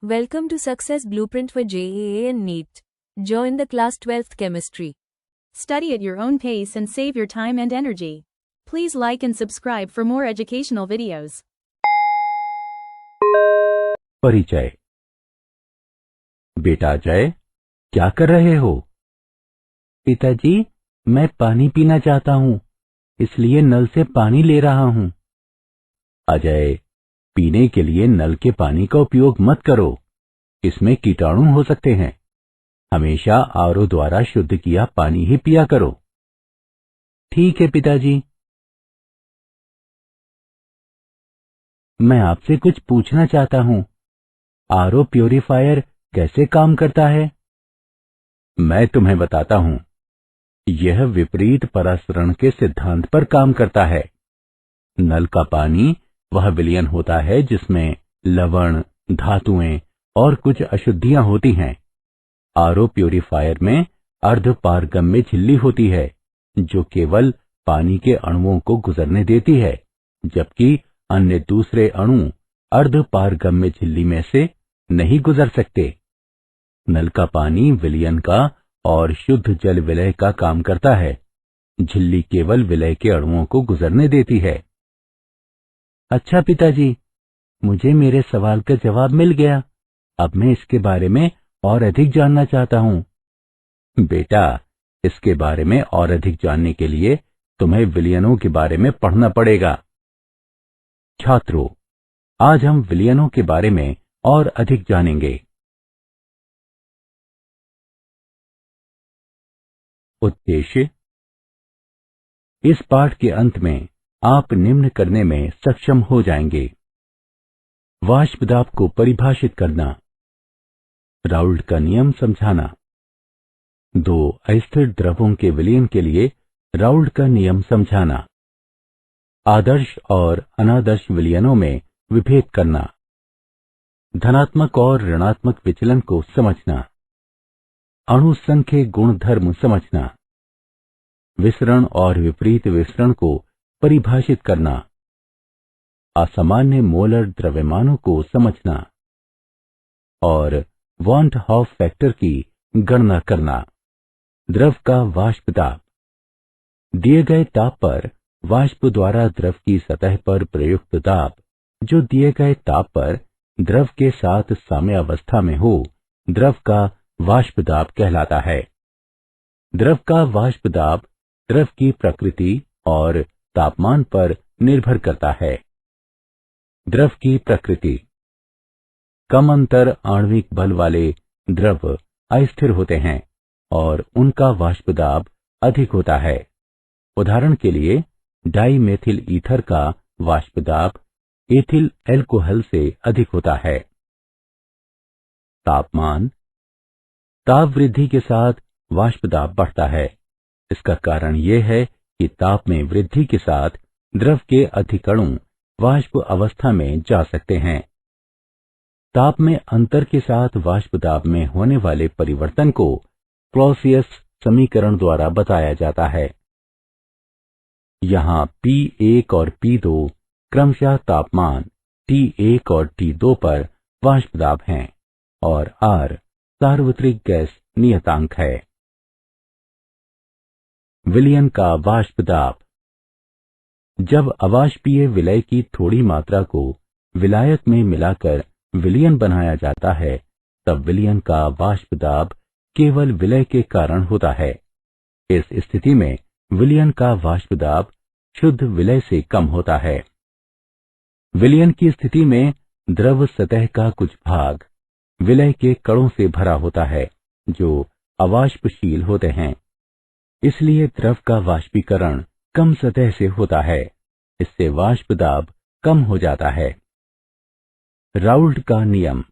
Welcome to Success Blueprint for JEA and NEET. Join the class 12th chemistry. Study at your own pace and save your time and energy. Please like and subscribe for more educational videos. परिचय। बेटा अजय, क्या कर रहे हो? पिताजी, मैं पानी पीना चाहता हूं, इसलिए नल से पानी ले रहा हूं। अजय, पीने के लिए नल के पानी का उपयोग मत करो, इसमें कीटाणु हो सकते हैं। हमेशा आरओ द्वारा शुद्ध किया पानी ही पिया करो। ठीक है पिताजी। मैं आपसे कुछ पूछना चाहता हूं। आरओ प्यूरिफायर कैसे काम करता है? मैं तुम्हें बताता हूं। यह विपरीत परासरण के सिद्धांत पर काम करता है। नल का पानी वह विलयन होता है जिसमें लवण, धातुएं और कुछ अशुद्धियां होती हैं। आरओ प्यूरिफायर में अर्धपारगम्य झिल्ली होती है जो केवल पानी के अणुओं को गुजरने देती है, जबकि अन्य दूसरे अणु अर्धपारगम्य झिल्ली में से नहीं गुजर सकते। नल का पानी विलयन का और शुद्ध जल विलय का काम करता है। झिल्ली केवल विलय के अणुओं को गुजरने देती है। अच्छा पिताजी, मुझे मेरे सवाल का जवाब मिल गया। अब मैं इसके बारे में और अधिक जानना चाहता हूं। बेटा, इसके बारे में और अधिक जानने के लिए तुम्हें विलयनों के बारे में पढ़ना पड़ेगा। छात्रों, आज हम विलयनों के बारे में और अधिक जानेंगे। उद्देश्य। इस पाठ के अंत में आप निम्न करने में सक्षम हो जाएंगे। वाष्प दाब को परिभाषित करना, राउल्ट का नियम समझाना, दो अस्थिर द्रवों के विलयन के लिए राउल्ट का नियम समझाना, आदर्श और अनादर्श विलयनों में विभेद करना, धनात्मक और ऋणात्मक विचलन को समझना, अणुसंख्य गुणधर्म समझना, विसरण और विपरीत विसरण को परिभाषित करना, असामान्य मोलर द्रव्यमानों को समझना और वॉन हॉफ फैक्टर की गणना करना। द्रव का वाष्प दाब। दिए गए ताप पर वाष्प द्वारा द्रव की सतह पर प्रयुक्त दाब, जो दिए गए ताप पर द्रव के साथ साम्यावस्था में हो, द्रव का वाष्प दाब कहलाता है। द्रव का वाष्प दाब द्रव की प्रकृति और तापमान पर निर्भर करता है। द्रव की प्रकृति। कम अंतर आणविक बल वाले द्रव अस्थिर होते हैं और उनका वाष्प दाब अधिक होता है। उदाहरण के लिए, डाई मेथिल ईथर का वाष्प दाब एथिल एल्कोहल से अधिक होता है। तापमान। ताप वृद्धि के साथ वाष्प दाब बढ़ता है। इसका कारण यह है कि ताप में वृद्धि के साथ द्रव के अधिक अणु वाष्प अवस्था में जा सकते हैं। ताप में अंतर के साथ वाष्प दाब में होने वाले परिवर्तन को क्लॉसियस समीकरण द्वारा बताया जाता है। यहाँ P1 और P2 क्रमशः तापमान T1 और T2 पर वाष्प दाब हैं और R सार्वत्रिक गैस नियतांक है। विलयन का वाष्प दाब। जब अवाष्पीय विलय की थोड़ी मात्रा को विलायक में मिलाकर विलयन बनाया जाता है, तब विलयन का वाष्प दाब केवल विलय के कारण होता है। इस स्थिति में विलयन का वाष्प दाब शुद्ध विलय से कम होता है। विलयन की स्थिति में द्रव सतह का कुछ भाग विलय के कणों से भरा होता है जो अवाष्पशील होते हैं। इसलिए द्रव का वाष्पीकरण कम सतह से होता है। इससे वाष्प दाब कम हो जाता है। राउल्ट का नियम।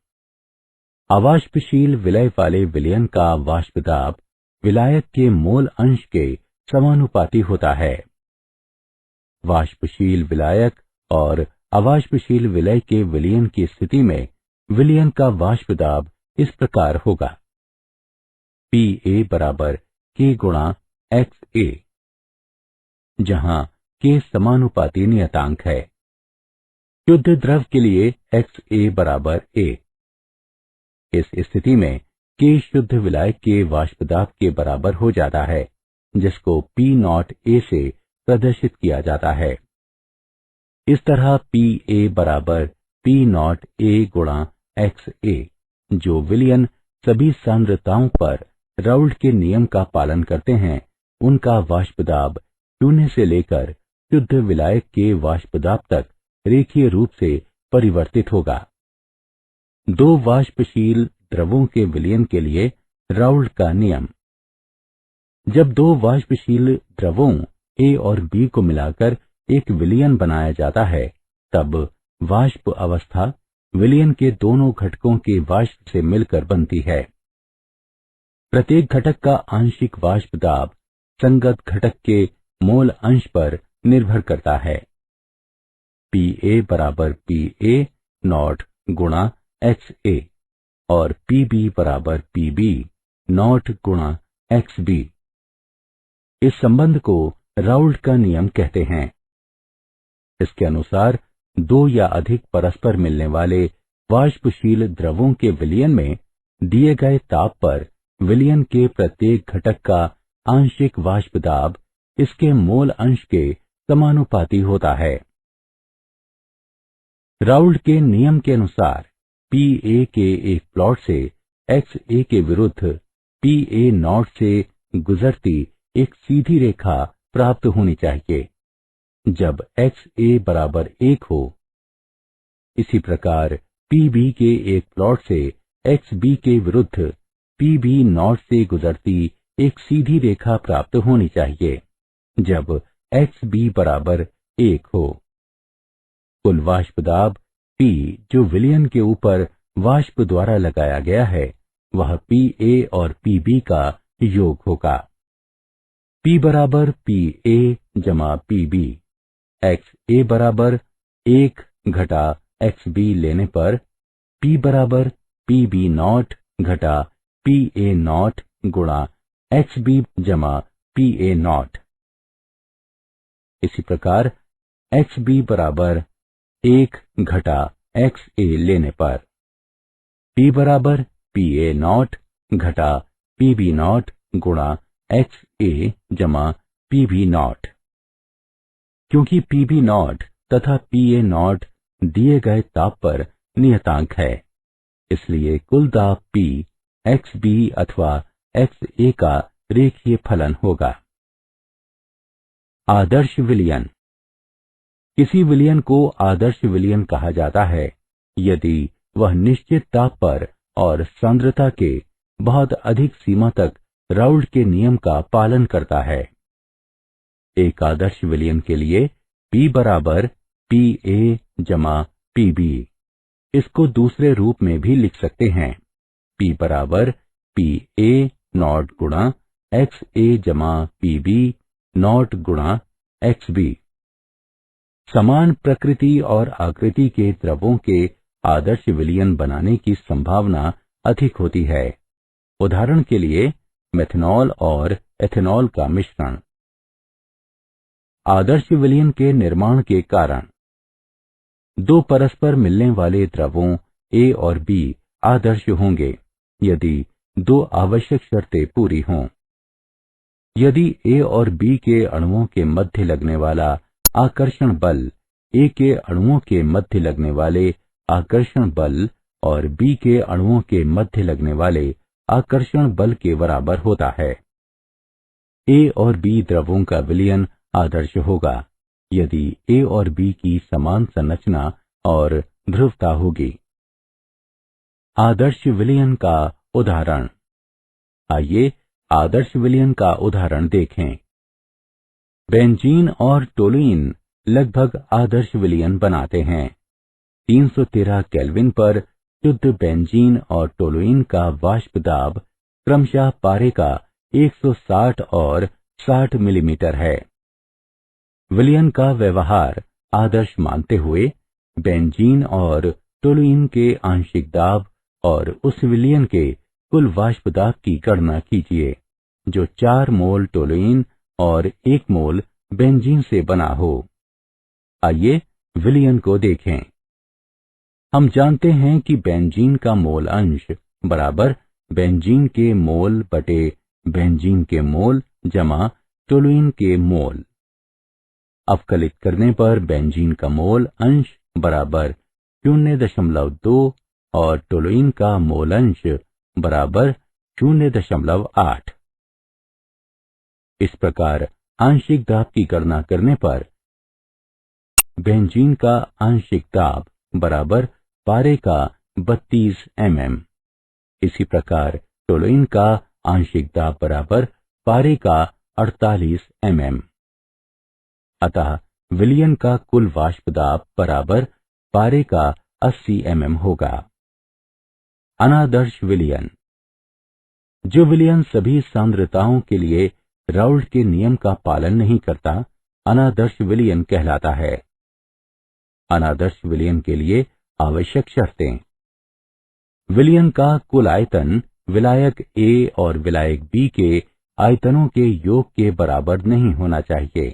अवाष्पशील विलय वाले विलयन का वाष्प दाब विलायक के मोल अंश के समानुपाती होता है। वाष्पशील विलायक और अवाष्पशील विलय के विलयन की स्थिति में विलयन का वाष्प दाब इस प्रकार होगा। Pa बराबर K गुणा XA, जहां K समानुपाती नियतांक है। शुद्ध द्रव के लिए XA बराबर A। इस स्थिति में K शुद्ध विलायक के वाष्प दाब के बराबर हो जाता है, जिसको P0A से प्रदर्शित किया जाता है। इस तरह PA बराबर P0A गुणा XA, जो विलयन सभी सांद्रताओं पर राउल्ट के नियम का पालन करते हैं, उनका वाष्प दाब शून्य से लेकर शुद्ध विलायक के वाष्प दाब तक रेखीय रूप से परिवर्तित होगा। दो वाष्पशील द्रवों के विलयन के लिए राउल्ट का नियम। जब दो वाष्पशील द्रवों A और B को मिलाकर एक विलयन बनाया जाता है, तब वाष्प अवस्था विलयन के दोनों घटकों के वाष्प से मिलकर बनती है। प्रत्येक घटक का आंशिक वाष्प दाब संगत घटक के मोल अंश पर निर्भर करता है। PA बराबर PA नॉट गुणा XA और PB बराबर PB नॉट गुणा XB। इस संबंध को राउल्ट का नियम कहते हैं। इसके अनुसार दो या अधिक परस्पर मिलने वाले वाष्पशील द्रवों के विलयन में दिए गए ताप पर विलयन के प्रत्येक घटक का आंशिक वाष्प दाब इसके मोल अंश के समानुपाती होता है। राउल्ट के नियम के अनुसार PA के एक प्लॉट से XA के विरुद्ध PA नॉट से गुजरती एक सीधी रेखा प्राप्त होनी चाहिए जब XA बराबर 1 हो। इसी प्रकार PB के एक प्लॉट से XB के विरुद्ध PB नॉट से गुजरती एक सीधी रेखा प्राप्त होनी चाहिए जब XB बराबर 1 हो। कुल वाष्प दाब P जो विलयन के ऊपर वाष्प द्वारा लगाया गया है, वह PA और PB का योग होगा। P बराबर PA जमा PB, XA बराबर 1 घटा XB लेने पर P बराबर PB नॉट घटा PA नॉट गुणा XB जमा PA नॉट। इसी प्रकार XB बराबर 1 घटा XA लेने पर P बराबर PA नॉट घटा PB नॉट गुणा XA जमा PB नॉट। क्योंकि PB नॉट तथा PA नॉट दिए गए ताप पर नियतांक है, इसलिए कुल दाब P XB अथवा XA का रेखीय फलन होगा। आदर्श विलयन। किसी विलयन को आदर्श विलयन कहा जाता है यदि वह निश्चित ताप पर और सांद्रता के बहुत अधिक सीमा तक राउल्ट के नियम का पालन करता है। एक आदर्श विलयन के लिए P बराबर PA जमा PB। इसको दूसरे रूप में भी लिख सकते हैं। P बराबर PA नॉट गुणा XA जमा PB नॉट गुणा XB। समान प्रकृति और आकृति के द्रवों के आदर्श विलयन बनाने की संभावना अधिक होती है। उदाहरण के लिए मेथनॉल और एथेनॉल का मिश्रण। आदर्श विलयन के निर्माण के कारण दो परस्पर मिलने वाले द्रवों A और B आदर्श होंगे यदि दो आवश्यक शर्तें पूरी हों। यदि A और B के अणुओं के मध्य लगने वाला आकर्षण बल A के अणुओं के मध्य लगने वाले आकर्षण बल और B के अणुओं के मध्य लगने वाले आकर्षण बल के बराबर होता है, A और B द्रवों का विलयन आदर्श होगा यदि A और B की समान संरचना और ध्रुवता होगी। आदर्श विलयन का उदाहरण। आइए आदर्श विलयन का उदाहरण देखें। बेंजीन और टोलुइन लगभग आदर्श विलयन बनाते हैं। 313 केल्विन पर शुद्ध बेंजीन और टोलुइन का वाष्प दाब क्रमशः पारे का 160 और 60 मिलीमीटर है। विलयन का व्यवहार आदर्श मानते हुए बेंजीन और टोलुइन के आंशिक दाब और उस विलयन के कुल वाष्प दाब की गणना कीजिए जो 4 मोल टोलुइन और 1 मोल बेंजीन से बना हो। आइए विलयन को देखें। हम जानते हैं कि बेंजीन का मोल अंश बराबर बेंजीन के मोल बटे बेंजीन के मोल जमा टोलुइन के मोल। अवकलित करने पर बेंजीन का मोल अंश बराबर 0.2 और टोलुइन का मोल अंश बराबर 0.8। इस प्रकार आंशिक दाब की गणना करने पर बेंजीन का आंशिक दाब बराबर पारे का 32 mm। इसी प्रकार टोलुइन का आंशिक दाब बराबर पारे का 48 mm। अतः विलयन का कुल वाष्प दाब बराबर पारे का 80 mm होगा। अनादर्श विलयन। जो विलयन सभी सांद्रताओं के लिए राउल्ट के नियम का पालन नहीं करता, अनादर्श विलयन कहलाता है। अनादर्श विलयन के लिए आवश्यक शर्तें। विलयन का कुल आयतन विलायक A और विलायक B के आयतनों के योग के बराबर नहीं होना चाहिए।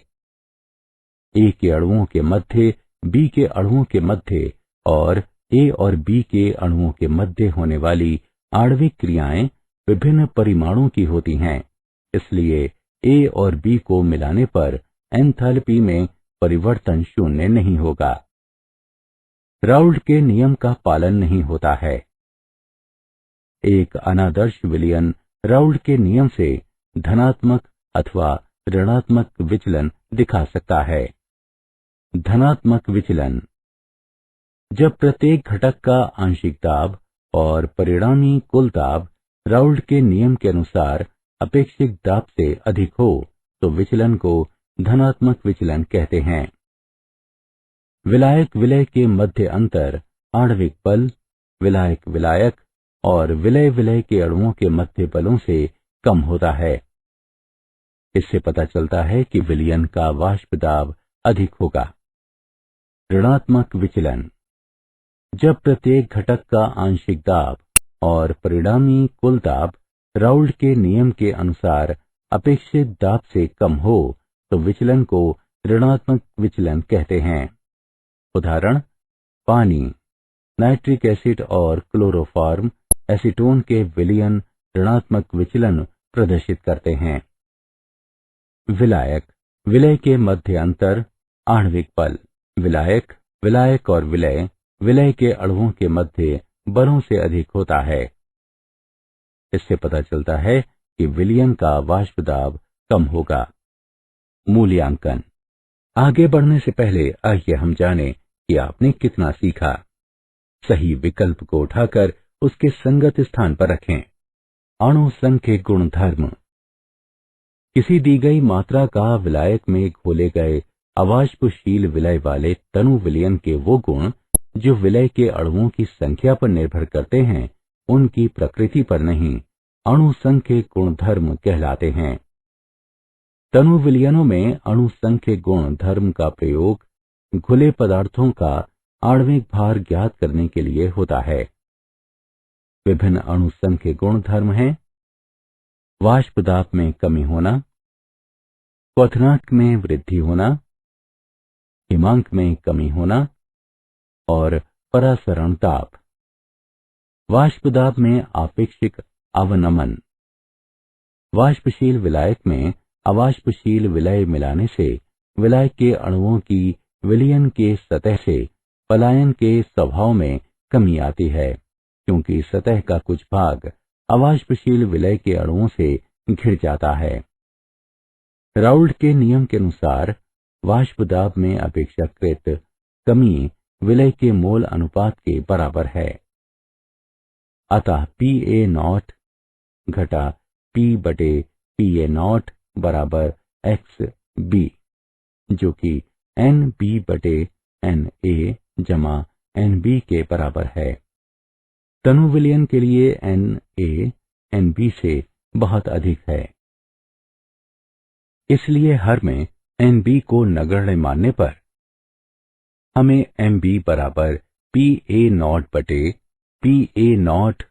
A के अणुओं के मध्य, B के अणुओं के मध्य और A और B के अणुओं के मध्य होने वाली आणविक क्रियाएं विभिन्न परिमाणों की होती हैं। इसलिए A और B को मिलाने पर एंथैल्पी में परिवर्तन शून्य नहीं होगा। राउल्ट के नियम का पालन नहीं होता है। एक अनादर्श विलयन राउल्ट के नियम से धनात्मक अथवा ऋणात्मक विचलन दिखा सकता है। धनात्मक विचलन। जब प्रत्येक घटक का आंशिक दाब और परिणामी कुल दाब राउल्ट के नियम के अनुसार अपेक्षित दाब से अधिक हो तो विचलन को धनात्मक विचलन कहते हैं। विलायक विलय के मध्य अंतर आणविक बल, विलायक विलायक और विलय विलय के अणुओं के मध्य बलों से कम होता है। इससे पता चलता है कि विलयन का वाष्प दाब अधिक होगा। ऋणात्मक विचलन। जब प्रत्येक घटक का आंशिक दाब और परिणामी कुल दाब राउल्ट के नियम के अनुसार अपेक्षित दाब से कम हो तो विचलन को ऋणात्मक विचलन कहते हैं। उदाहरण: पानी, नाइट्रिक एसिड और क्लोरोफॉर्म एसीटोन के विलयन ऋणात्मक विचलन प्रदर्शित करते हैं। विलायक विलय के मध्य अंतर आणविक बल। विलायक विलायक और विलय विलय के अणुओं के मध्य बलों से अधिक होता है। इससे पता चलता है कि विलयन का वाष्प दाब कम होगा। मूल्यांकन। आगे बढ़ने से पहले आइए हम जानें कि आपने कितना सीखा। सही विकल्प को उठाकर उसके संगत स्थान पर रखें। अणु संख्य गुणधर्म। किसी दी गई मात्रा का विलायक में घोले गए अवाष्पशील विलय वाले तनु विलयन के वो गुण जो विलय के अणुओं की संख्या पर निर्भर करते हैं, उनकी प्रकृति पर नहीं, अणु संख्य गुणधर्म कहलाते हैं। तनु विलयनों में अणु संख्य गुणधर्म का प्रयोग घुले पदार्थों का आणविक भार ज्ञात करने के लिए होता है। विभिन्न अणु संख्य गुणधर्म हैं: वाष्प दाब में कमी होना, क्वथनांक में वृद्धि होना, हिमांक में कमी होना और परासरण दाब। वाष्प दाब में आपेक्षिक अवनमन। वाष्पशील विलायक में अवाष्पशील विलय मिलाने से विलायक के अणुओं की विलयन के सतह से पलायन के स्वभाव में कमी आती है, क्योंकि सतह का कुछ भाग अवाष्पशील विलय के अणुओं से घिर जाता है। राउल्ट के नियम के अनुसार वाष्प दाब में अपेक्षाकृत कमी विलय के मोल अनुपात के बराबर है। अतः Pa0 घटा P बटे Pa0 बराबर XB, जो कि NB बटे Na जमा NB के बराबर है। तनु विलयन के लिए Na NB से बहुत अधिक है। इसलिए हर में NB को नगण्य मानने पर हमें MB बराबर Pa0 बटे Pa0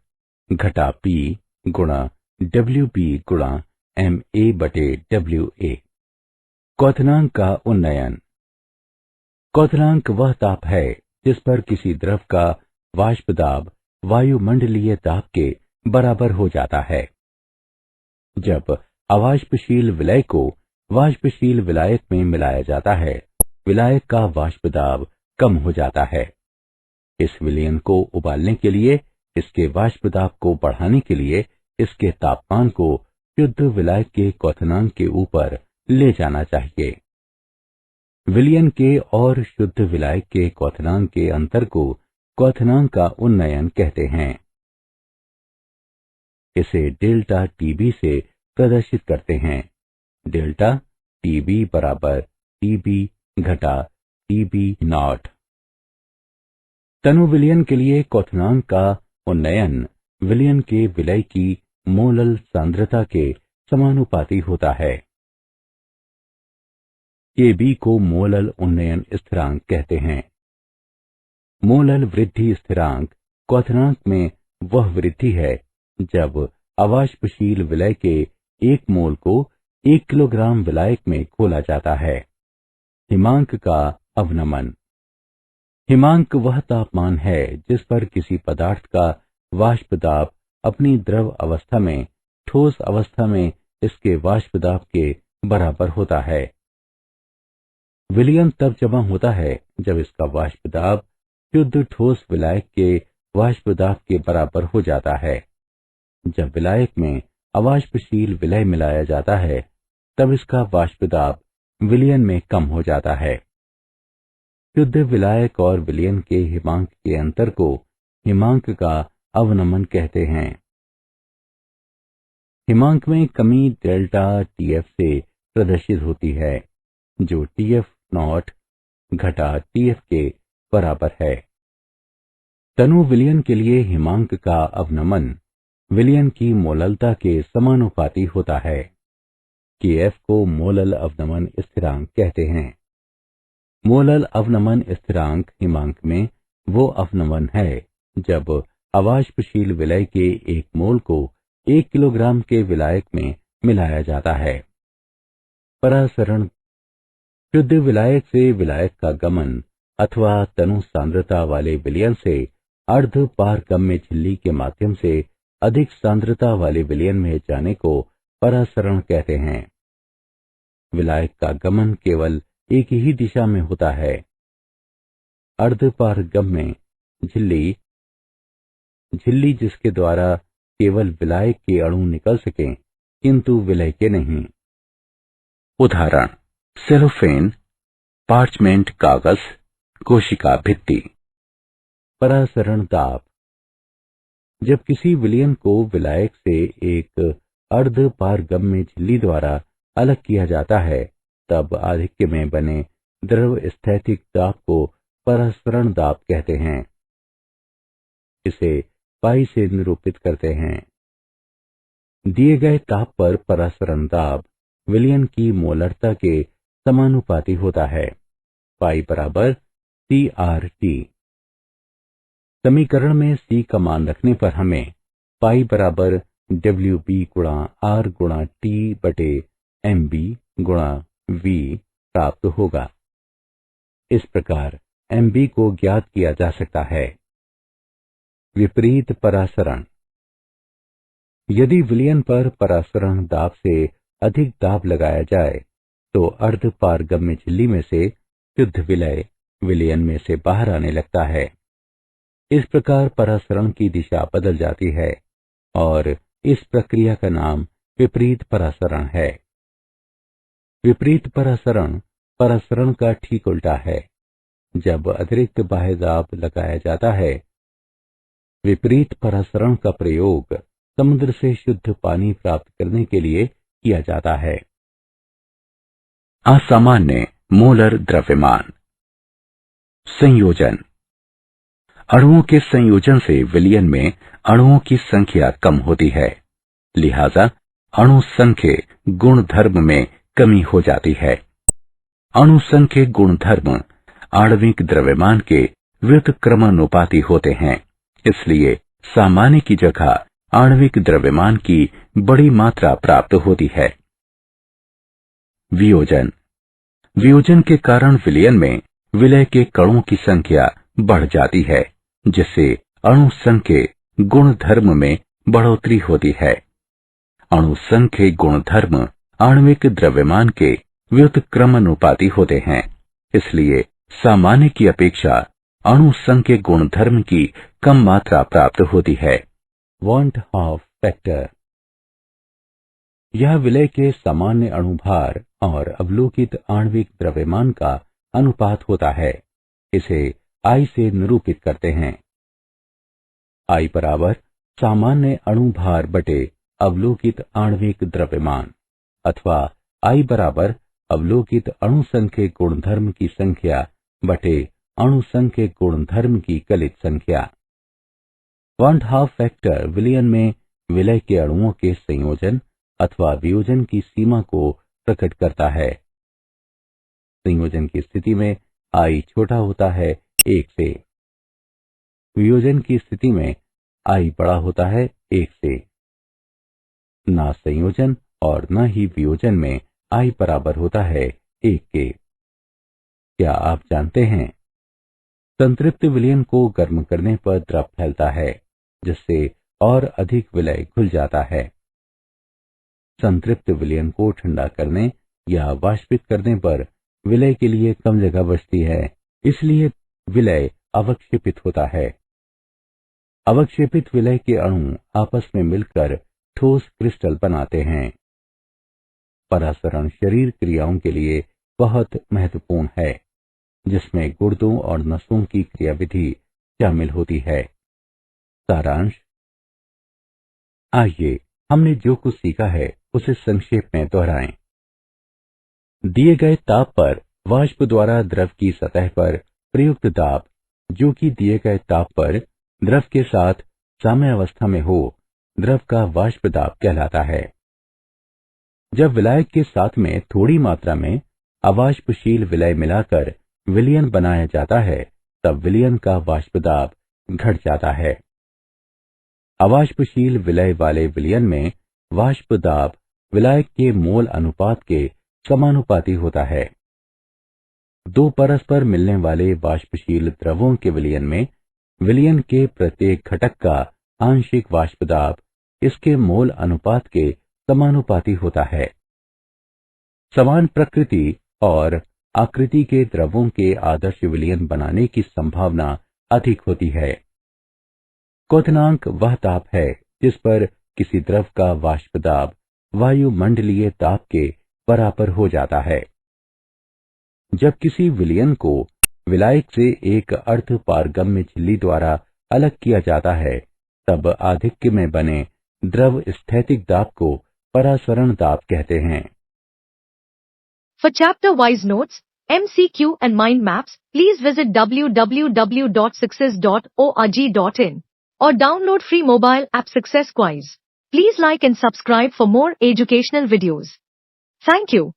घटा P गुणा WB गुणा Ma बटे WA। क्वथनांक का उन्नयन। क्वथनांक वह ताप है जिस पर किसी द्रव का वाष्प दाब वायुमंडलीय दाब के बराबर हो जाता है। जब अवाष्पशील विलय को वाष्पशील विलायक में मिलाया जाता है, विलायक का वाष्प दाब कम हो जाता है। इस विलयन को उबालने के लिए, इसके वाष्प दाब को बढ़ाने के लिए इसके तापमान को शुद्ध विलायक के क्वथनांक के ऊपर ले जाना चाहिए। विलयन के और शुद्ध विलायक के क्वथनांक के अंतर को क्वथनांक का उन्नयन कहते हैं। इसे डेल्टा टीबी से प्रदर्शित करते हैं। डेल्टा टीबी बराबर टीबी घटा टीबी नॉट। तनु विलयन के लिए क्वथनांक का उन्नयन विलयन के विलय की मोलल सांद्रता के समानुपाती होता है। Kb को मोलल उन्नयन स्थिरांक कहते हैं। मोलल वृद्धि स्थिरांक क्वथनांक में वह वृद्धि है जब अवाष्पशील विलय के 1 मोल को 1 किलोग्राम विलायक में घोला जाता है। हिमांक का अवनमन। हिमांक वह तापमान है जिस पर किसी पदार्थ का वाष्प दाब अपनी द्रव अवस्था में ठोस अवस्था में इसके वाष्प दाब के बराबर होता है। विलयन तब जमा होता है जब इसका वाष्प दाब शुद्ध ठोस विलायक के वाष्प दाब के बराबर हो जाता है। जब विलायक में अवाष्पशील विलय मिलाया जाता है, तब इसका वाष्प दाब विलयन में कम हो जाता है। शुद्ध विलायक और विलयन के हिमांक के अंतर को हिमांक का अवनमन कहते हैं। हिमांक में कमी डेल्टा टीएफ से प्रदर्शित होती है, जो टीएफ नॉट घटा टीएफ के बराबर है। तनु विलयन के लिए हिमांक का अवनमन विलयन की मोललता के समानुपाती होता है। केएफ को मोलल अवनमन स्थिरांक कहते हैं। मोलल अवनमन स्थिरांक हिमांक में वो अवनमन है जब अवाष्पशील विलय के 1 मोल को 1 किलोग्राम के विलायक में मिलाया जाता है। परासरण। शुद्ध विलायक से विलायक का गमन अथवा तनु सांद्रता वाले विलयन से अर्ध पारगम्य झिल्ली के माध्यम से अधिक सांद्रता वाले विलयन में जाने को परासरण कहते हैं। विलायक का गमन केवल एक ही दिशा में होता है। अर्ध पारगम्य झिल्ली जिसके द्वारा केवल विलायक के अणु निकल सकें, किंतु विलय के नहीं। उदाहरण: सेलोफेन, पार्चमेंट कागज, कोशिका भित्ति। परासरण दाब। जब किसी विलयन को विलायक से एक अर्ध पारगम्य झिल्ली द्वारा अलग किया जाता है, तब आधिक्य में बने द्रव स्थैतिक दाब को परासरण दाब कहते हैं। इसे पाई से निरूपित करते हैं। दिए गए ताप पर परासरण दाब विलयन की मोलरता के समानुपाती होता है। पाई बराबर CRT। समीकरण में C का मान रखने पर हमें पाई बराबर WB गुणा R गुणा T बटे MB गुणा V प्राप्त होगा। इस प्रकार MB को ज्ञात किया जा सकता है। विपरीत परासरण। यदि विलयन पर परासरण दाब से अधिक दाब लगाया जाए, तो अर्ध पारगम्य झिल्ली में से शुद्ध विलय विलयन में से बाहर आने लगता है। इस प्रकार परासरण की दिशा बदल जाती है और इस प्रक्रिया का नाम विपरीत परासरण है। विपरीत परासरण परासरण का ठीक उल्टा है। जब अतिरिक्त बाह्य दाब लगाया जाता है, विपरीत परासरण का प्रयोग समुद्र से शुद्ध पानी प्राप्त करने के लिए किया जाता है। असामान्य मोलर द्रव्यमान। संयोजन। अणुओं के संयोजन से विलयन में अणुओं की संख्या कम होती है, लिहाजा अणु संख्य गुणधर्म में कमी हो जाती है। अणु संख्य गुणधर्म आणविक द्रव्यमान के व्युत्क्रमानुपाती होते हैं, इसलिए सामान्य की जगह आणविक द्रव्यमान की बड़ी मात्रा प्राप्त होती है। वियोजन। वियोजन के कारण विलयन में विलय के कणों की संख्या बढ़ जाती है, जिससे अणु संख्य गुणधर्म में बढ़ोतरी होती है। अणुसंघ के गुणधर्म आणविक द्रव्यमान के व्युत्क्रमानुपाती होते हैं, इसलिए सामान्य की अपेक्षा अणुसंघ के गुणधर्म की कम मात्रा प्राप्त होती है। वॉन्ट हाफ फैक्टर यह विलय के सामान्य अणुभार और अवलोकित आणविक द्रव्यमान का अनुपात होता है। इसे I से निरूपित करते हैं। I बराबर सामान्य अणुभार बटे अवलोकित आणविक द्रव्यमान अथवा I बराबर अवलोकित अणुसंघ के गुणधर्म की संख्या बटे अणुसंघ के गुणधर्म की कलित संख्या। वॉन्ट हाफ फैक्टर विलयन में विलय के अणुओं के संयोजन अथवा वियोजन की सीमा को प्रकट करता है। संयोजन की स्थिति में I छोटा होता है 1 से। वियोजन की स्थिति में I बड़ा होता है 1 से। ना संयोजन और न ही वियोजन में I बराबर होता है 1 के। क्या आप जानते हैं, संतृप्त विलयन को गर्म करने पर द्रव फैलता है, जिससे और अधिक विलय घुल जाता है। संतृप्त विलयन को ठंडा करने या वाष्पित करने पर विलय के लिए कम जगह बचती है, इसलिए विलय अवक्षेपित होता है। अवक्षेपित विलय के अणु आपस में मिलकर ठोस क्रिस्टल बनाते हैं। परासरण शरीर क्रियाओं के लिए बहुत महत्वपूर्ण है, जिसमें गुर्दों और नसों की क्रियाविधि शामिल होती है। सारांश, आइए हमने जो कुछ सीखा है उसे संक्षेप में दोहराएं। दिए गए ताप पर वाष्प द्वारा द्रव की सतह पर प्रयुक्त दाब, जो कि दिए गए ताप पर द्रव के साथ साम्यावस्था में हो, द्रव का वाष्प दाब कहलाता है। जब विलायक के साथ में थोड़ी मात्रा में अवाष्पशील विलय मिलाकर विलयन बनाया जाता है, तब विलयन का वाष्प दाब घट जाता है। अवाष्पशील विलय वाले विलयन में वाष्प दाब विलायक के मोल अनुपात के समानुपाती होता है। दो परस्पर मिलने वाले वाष्पशील द्रवों के विलयन में विलयन के प्रत्येक घटक का आंशिक वाष्प दाब इसके मोल अनुपात के समानुपाती होता है। समान प्रकृति और आकृति के द्रवों के आदर्श विलयन बनाने की संभावना अधिक होती है। क्वथनांक वह ताप है जिस पर किसी द्रव का वाष्प दाब वायुमंडलीय ताप के बराबर हो जाता है। जब किसी विलयन को विलायक से एक अर्ध पारगम्य झिल्ली द्वारा अलग किया जाता है, तब आधिक्य में बने द्रव स्थैतिक दाब को परासरण दाब कहते हैं। For chapter-wise notes, MCQ and mind maps, please visit www.success.org.in or download free mobile app Success Quiz. Please like and subscribe for more educational videos. Thank you.